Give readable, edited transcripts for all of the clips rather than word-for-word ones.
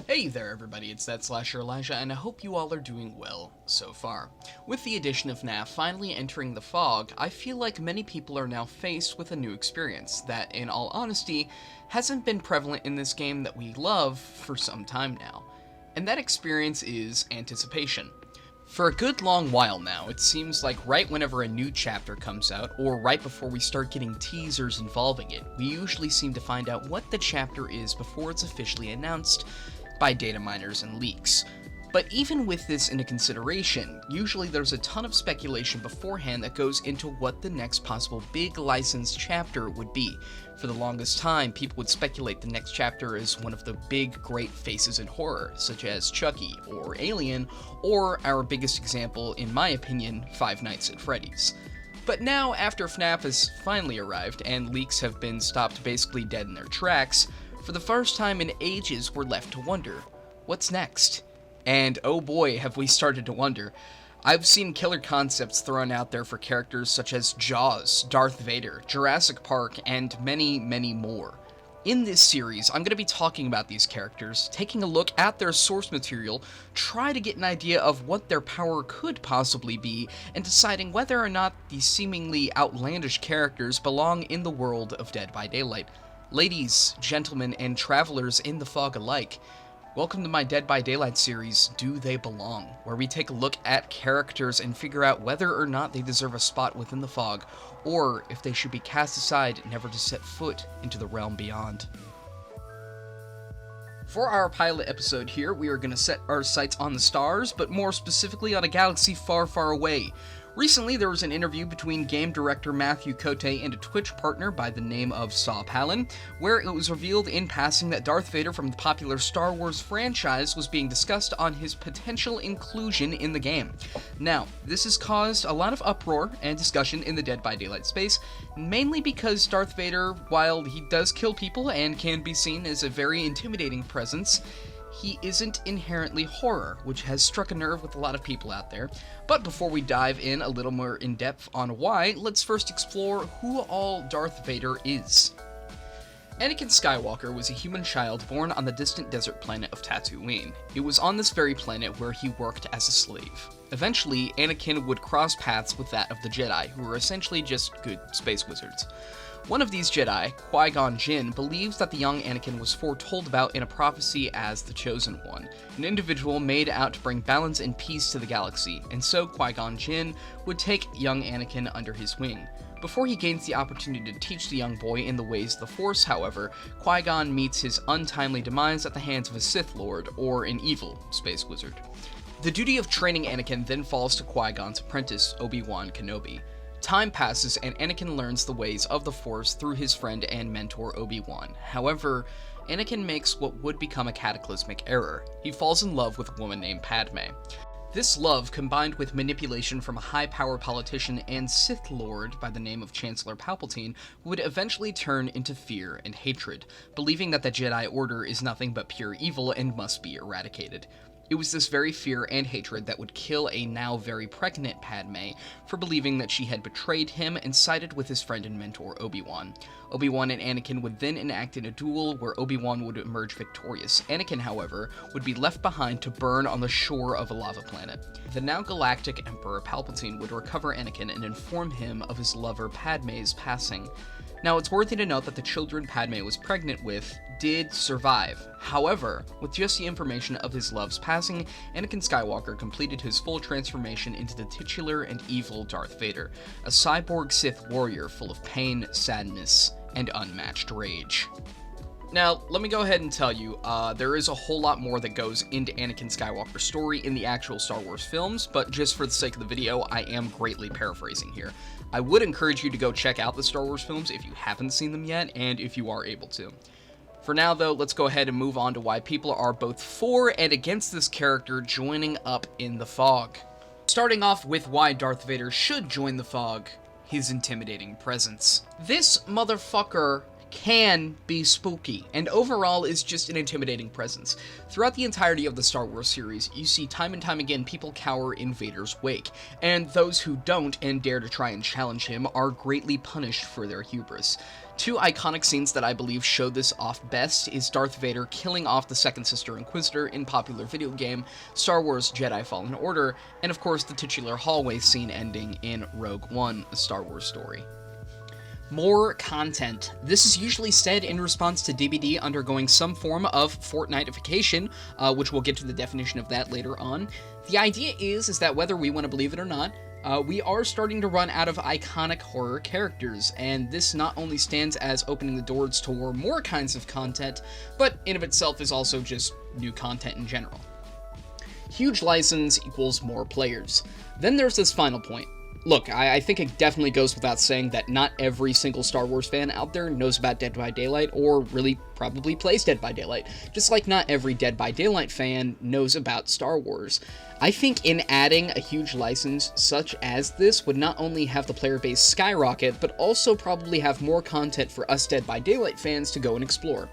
Hey there everybody, it's that Slasher Elijah, and I hope you all are doing well so far. With the addition of FNAF finally entering the fog, I feel like many people are now faced with a new experience that, in all honesty, hasn't been prevalent in this game that we love for some time now. And that experience is anticipation. For a good long while now, it seems like right whenever a new chapter comes out, or right before we start getting teasers involving it, we usually seem to find out what the chapter is before it's officially announced by data miners and leaks. But even with this into consideration, usually there's a ton of speculation beforehand that goes into what the next possible big licensed chapter would be. For the longest time, people would speculate the next chapter is one of the big great faces in horror, such as Chucky or Alien, or our biggest example, in my opinion, Five Nights at Freddy's. But now, after FNAF has finally arrived and leaks have been stopped basically dead in their tracks, for the first time in ages we're left to wonder, what's next? And oh boy, have we started to wonder. I've seen killer concepts thrown out there for characters such as Jaws, Darth Vader, Jurassic Park, and many, many more. In this series, I'm going to be talking about these characters, taking a look at their source material, try to get an idea of what their power could possibly be, and deciding whether or not these seemingly outlandish characters belong in the world of Dead by Daylight. Ladies, gentlemen, and travelers in the fog alike, welcome to my Dead by Daylight series, Do They Belong?, where we take a look at characters and figure out whether or not they deserve a spot within the fog, or if they should be cast aside, never to set foot into the realm beyond. For our pilot episode here, we are going to set our sights on the stars, but more specifically on a galaxy far, far away. Recently, there was an interview between game director Matthew Cote and a Twitch partner by the name of Saw Palin, where it was revealed in passing that Darth Vader from the popular Star Wars franchise was being discussed on his potential inclusion in the game. Now, this has caused a lot of uproar and discussion in the Dead by Daylight space, mainly because Darth Vader, while he does kill people and can be seen as a very intimidating presence, he isn't inherently horror, which has struck a nerve with a lot of people out there. But before we dive in a little more in depth on why, let's first explore who all Darth Vader is. Anakin Skywalker was a human child born on the distant desert planet of Tatooine. It was on this very planet where he worked as a slave. Eventually, Anakin would cross paths with that of the Jedi, who were essentially just good space wizards. One of these Jedi, Qui-Gon Jinn, believes that the young Anakin was foretold about in a prophecy as the Chosen One, an individual made out to bring balance and peace to the galaxy, and so Qui-Gon Jinn would take young Anakin under his wing. Before he gains the opportunity to teach the young boy in the ways of the Force, however, Qui-Gon meets his untimely demise at the hands of a Sith Lord, or an evil space wizard. The duty of training Anakin then falls to Qui-Gon's apprentice, Obi-Wan Kenobi. Time passes and Anakin learns the ways of the Force through his friend and mentor Obi-Wan. However, Anakin makes what would become a cataclysmic error. He falls in love with a woman named Padme. This love, combined with manipulation from a high-power politician and Sith Lord by the name of Chancellor Palpatine, would eventually turn into fear and hatred, believing that the Jedi Order is nothing but pure evil and must be eradicated. It was this very fear and hatred that would kill a now very pregnant Padme for believing that she had betrayed him and sided with his friend and mentor Obi-Wan. Obi-Wan and Anakin would then enact in a duel where Obi-Wan would emerge victorious. Anakin, however, would be left behind to burn on the shore of a lava planet. The now galactic Emperor Palpatine would recover Anakin and inform him of his lover Padme's passing. Now, it's worthy to note that the children Padme was pregnant with did survive. However, with just the information of his love's passing, Anakin Skywalker completed his full transformation into the titular and evil Darth Vader, a cyborg Sith warrior full of pain, sadness, and unmatched rage. Now, let me go ahead and tell you, there is a whole lot more that goes into Anakin Skywalker's story in the actual Star Wars films, but just for the sake of the video, I am greatly paraphrasing here. I would encourage you to go check out the Star Wars films if you haven't seen them yet, and if you are able to. For now, though, let's go ahead and move on to why people are both for and against this character joining up in the fog. Starting off with why Darth Vader should join the fog, his intimidating presence. This motherfucker can be spooky, and overall is just an intimidating presence. Throughout the entirety of the Star Wars series, you see time and time again people cower in Vader's wake, and those who don't and dare to try and challenge him are greatly punished for their hubris. Two iconic scenes that I believe show this off best is Darth Vader killing off the second sister Inquisitor in popular video game Star Wars Jedi Fallen Order, and of course the titular hallway scene ending in Rogue One, A Star Wars Story. More content. This is usually said in response to DBD undergoing some form of Fortnite-ification, which we'll get to the definition of that later on. The idea is that whether we want to believe it or not, we are starting to run out of iconic horror characters, and this not only stands as opening the doors to more kinds of content, but in of itself is also just new content in general. Huge license equals more players. Then there's this final point. Look, I think it definitely goes without saying that not every single Star Wars fan out there knows about Dead by Daylight, or really probably plays Dead by Daylight, just like not every Dead by Daylight fan knows about Star Wars. I think in adding a huge license such as this would not only have the player base skyrocket, but also probably have more content for us Dead by Daylight fans to go and explore.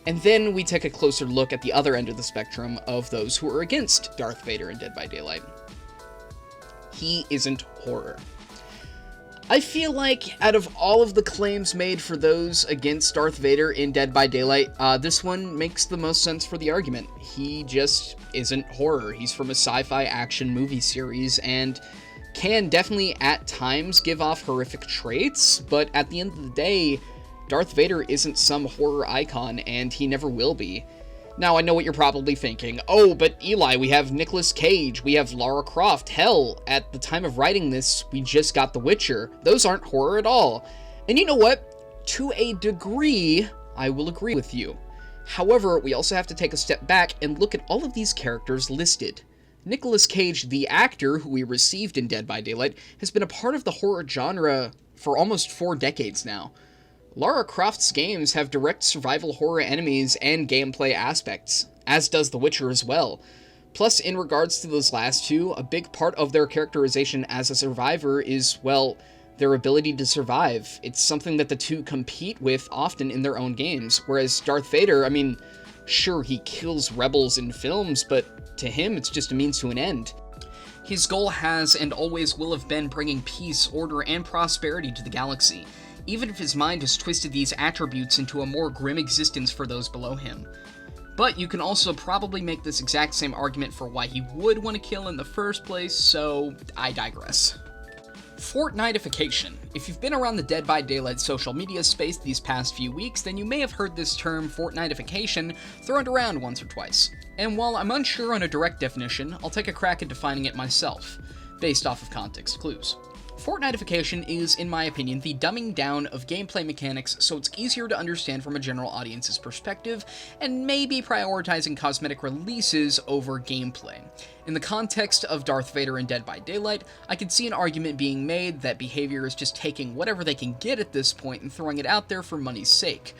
And then we take a closer look at the other end of the spectrum of those who are against Darth Vader in Dead by Daylight. He isn't horror. I feel like out of all of the claims made for those against Darth Vader in Dead by Daylight, this one makes the most sense for the argument. He just isn't horror. He's from a sci-fi action movie series and can definitely at times give off horrific traits, but at the end of the day, Darth Vader isn't some horror icon, and he never will be. Now, I know what you're probably thinking. Oh, but Eli, we have Nicolas Cage, we have Lara Croft. Hell, at the time of writing this, we just got The Witcher. Those aren't horror at all. And you know what? To a degree, I will agree with you. However, we also have to take a step back and look at all of these characters listed. Nicolas Cage, the actor who we received in Dead by Daylight, has been a part of the horror genre for almost 4 decades now. Lara Croft's games have direct survival horror enemies and gameplay aspects, as does The Witcher as well. Plus, in regards to those last two, a big part of their characterization as a survivor is, well, their ability to survive. It's something that the two compete with often in their own games, whereas Darth Vader, I mean, sure, he kills rebels in films, but to him, it's just a means to an end. His goal has and always will have been bringing peace, order, and prosperity to the galaxy, even if his mind has twisted these attributes into a more grim existence for those below him. But you can also probably make this exact same argument for why he would want to kill in the first place, so I digress. Fortnite-ification. If you've been around the Dead by Daylight social media space these past few weeks, then you may have heard this term, Fortnite-ification, thrown around once or twice. And while I'm unsure on a direct definition, I'll take a crack at defining it myself, based off of context clues. Fortnite-ification is, in my opinion, the dumbing down of gameplay mechanics so it's easier to understand from a general audience's perspective, and maybe prioritizing cosmetic releases over gameplay. In the context of Darth Vader in Dead by Daylight, I could see an argument being made that behavior is just taking whatever they can get at this point and throwing it out there for money's sake.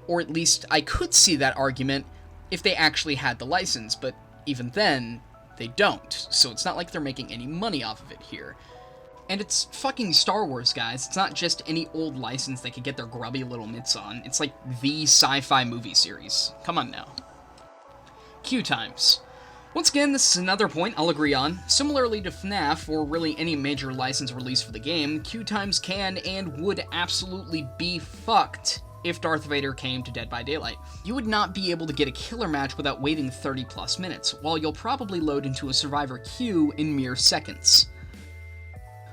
Or at least, I could see that argument if they actually had the license, but even then, they don't, so it's not like they're making any money off of it here. And it's fucking Star Wars, guys. It's not just any old license they could get their grubby little mitts on. It's like the sci-fi movie series. Come on now. Queue times. Once again, this is another point I'll agree on. Similarly to FNAF, or really any major license release for the game, queue times can and would absolutely be fucked if Darth Vader came to Dead by Daylight. You would not be able to get a killer match without waiting 30 plus minutes, while you'll probably load into a survivor queue in mere seconds.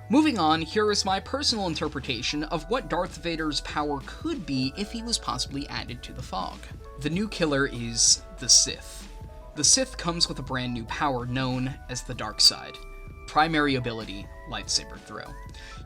Moving on, here is my personal interpretation of what Darth Vader's power could be if he was possibly added to the fog. The new killer is the Sith. The Sith comes with a brand new power known as the Dark Side. Primary ability, lightsaber throw.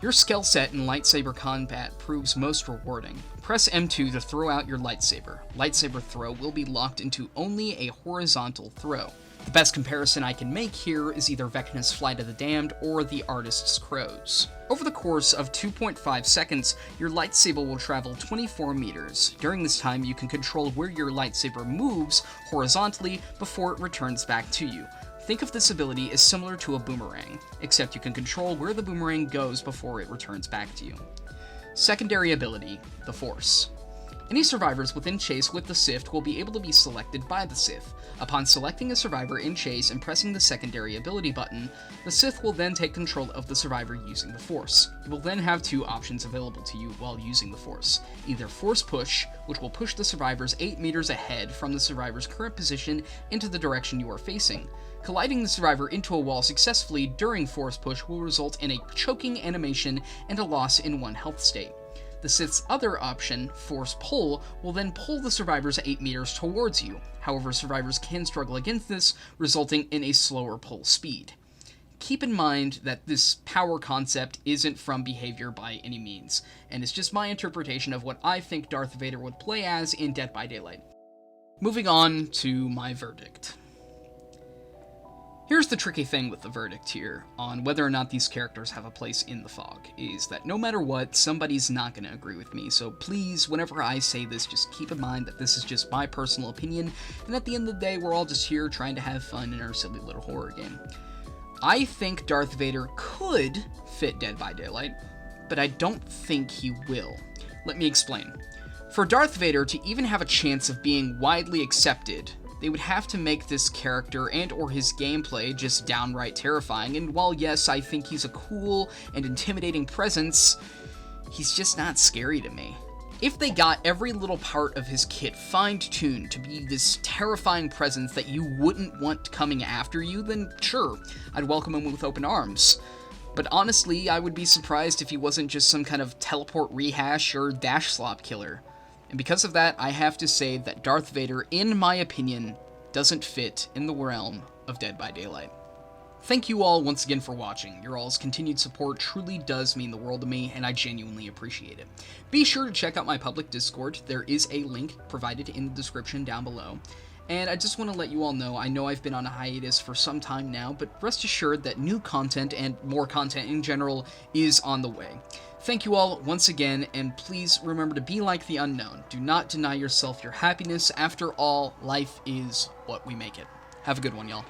Your skill set in lightsaber combat proves most rewarding. Press M2 to throw out your lightsaber. Lightsaber throw will be locked into only a horizontal throw. The best comparison I can make here is either Vecna's Flight of the Damned or the Artist's Crows. Over the course of 2.5 seconds, your lightsaber will travel 24 meters. During this time, you can control where your lightsaber moves horizontally before it returns back to you. Think of this ability as similar to a boomerang, except you can control where the boomerang goes before it returns back to you. Secondary ability, the Force. Any survivors within chase with the Sith will be able to be selected by the Sith. Upon selecting a survivor in chase and pressing the secondary ability button, the Sith will then take control of the survivor using the Force. You will then have two options available to you while using the Force. Either Force Push, which will push the survivors 8 meters ahead from the survivor's current position into the direction you are facing. Colliding the survivor into a wall successfully during Force Push will result in a choking animation and a loss in 1 health state. The Sith's other option, Force Pull, will then pull the survivors 8 meters towards you. However, survivors can struggle against this, resulting in a slower pull speed. Keep in mind that this power concept isn't from behavior by any means, and it's just my interpretation of what I think Darth Vader would play as in Dead by Daylight. Moving on to my verdict. Here's the tricky thing with the verdict here, on whether or not these characters have a place in the fog, is that no matter what, somebody's not going to agree with me, so please, whenever I say this, just keep in mind that this is just my personal opinion, and at the end of the day, we're all just here trying to have fun in our silly little horror game. I think Darth Vader could fit Dead by Daylight, but I don't think he will. Let me explain. For Darth Vader to even have a chance of being widely accepted, they would have to make this character and or his gameplay just downright terrifying, and while yes, I think he's a cool and intimidating presence, he's just not scary to me. If they got every little part of his kit fine-tuned to be this terrifying presence that you wouldn't want coming after you, then sure, I'd welcome him with open arms. But honestly, I would be surprised if he wasn't just some kind of teleport rehash or dash slop killer. And because of that, I have to say that Darth Vader, in my opinion, doesn't fit in the realm of Dead by Daylight. Thank you all once again for watching. Your all's continued support truly does mean the world to me, and I genuinely appreciate it. Be sure to check out my public Discord. There is a link provided in the description down below. And I just want to let you all know, I know I've been on a hiatus for some time now, but rest assured that new content and more content in general is on the way. Thank you all once again, and please remember to be like the unknown. Do not deny yourself your happiness. After all, life is what we make it. Have a good one, y'all.